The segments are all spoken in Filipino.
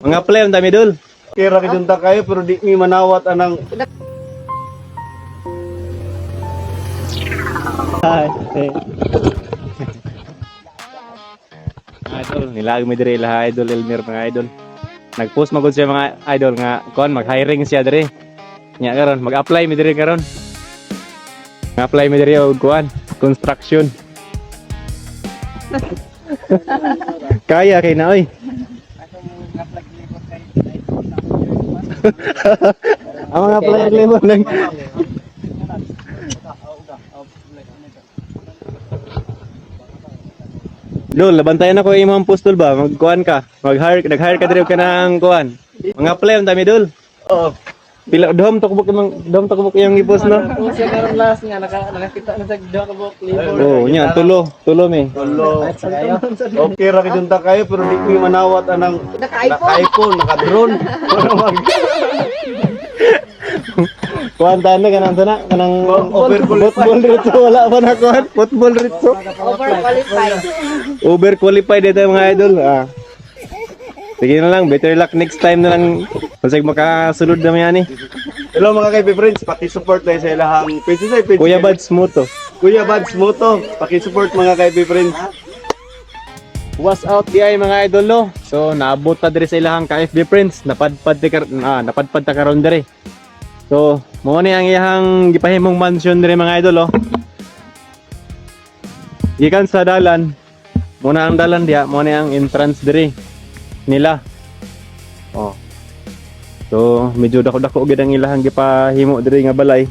Mga play ang dami dul. Kira kajunta kayo pero di mi manawat anang Hi. Idol, nilag mi diri laha idol Elmer mga idol. Nag-post magud siya mga idol nga kon mag-hiring siya diri. Nya karon mag-apply mi diri karon. Mag-apply mi diri og kuan, construction. Kaya kay na oy. Ang mga apply og lemon lang. Dol, labantayan ako imong postol ba? Magkuan ka. Nag-hire ka diri ka ng kuan. Mga apply ang dami dol. Oo. Pila dom takbok yung i-post no. Siya karon last nga nakakita na sa Dokabok Liver. Oh, nya tulo mi. Tulo. Okay ra kajunta kayo pero di mi manawat anang naka-iPhone, naka-drone. Para mag Kuan tanda kanang Overqualified. football dito wala pa na kuan. Football dito. Overqualified. Overqualified dito mga idol. Sige na lang, better luck next time na lang. Kasi makasulod na yan eh. Hello mga kaibigan friends, paki-support tayo sa ilahang page sa page. Kuya Bads Moto. Kuya Bads Moto, paki-support mga kaibigan friends. Was out di ay mga idol no. So naabot ta diri sa ilahang KFB friends. Napadpad ta karon diri. So mo ni ang iyang gipahimong mansion diri mga idol oh. Gikan sa dalan. Muna ang dalan diha, mo ni ang entrance diri nila. Oh. So medyo dako-dako gid ang ilahang gipahimo diri nga balay.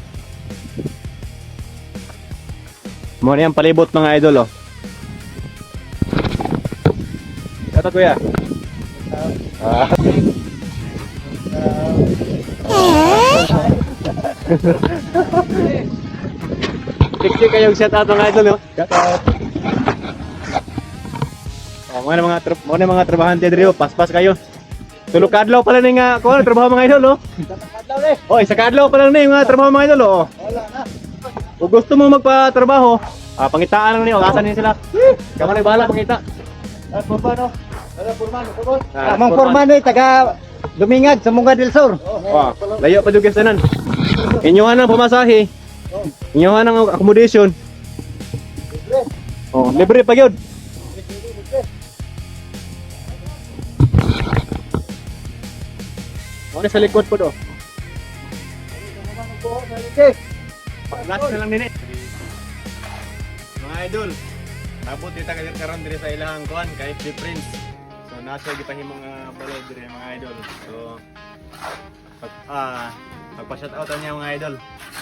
Mo ni ang palibot mga idol oh. Kata kuya. Tik-tik kayong shout out mga idol no. Oh, mga trabahante diri oh, paspas kayo. Tulog kadlaw pala ni nga ko trabaho mga idol oh. Oy, sa kadlaw pa lang ni mga trabaho mga idol oh. Kung gusto mo magpa-trabaho, pangitaan lang ni, asan ni sila. Kamu na bahala pangita. Purmano. Amang Forman ay taga Dumingag sa Munga del Sur. Wow, layo pa jud sanan. Inyohan ang pamasahe. Inyohan ang accommodation. Oh, libre pa gyud. Ano sa likod po do? Last na lang din eh. Mga idol, nabot kita karon diri sa ilahang kuan kay Prince. So nasa gipahimong balay diri mga idol. So magpa-shout out niya mga idol.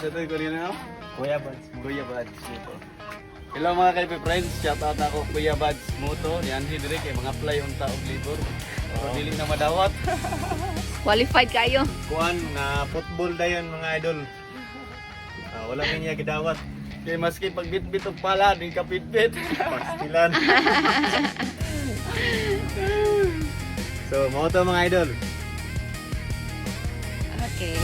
Shout out ko rin na. Kuya Bads. Kuya Bads Moto. Hello mga kaibigan friends, shout out ako Kuya Bads Moto. Yan si dire kay mga apply unta og libur. Pero dili na madawat. Qualified kayo. Kuan na football dayon mga idol. Wala man niya gidawat. Kay maski pagbitbit og pala, di ka pitbit. Pastilan. So, mo to mga idol. Okay.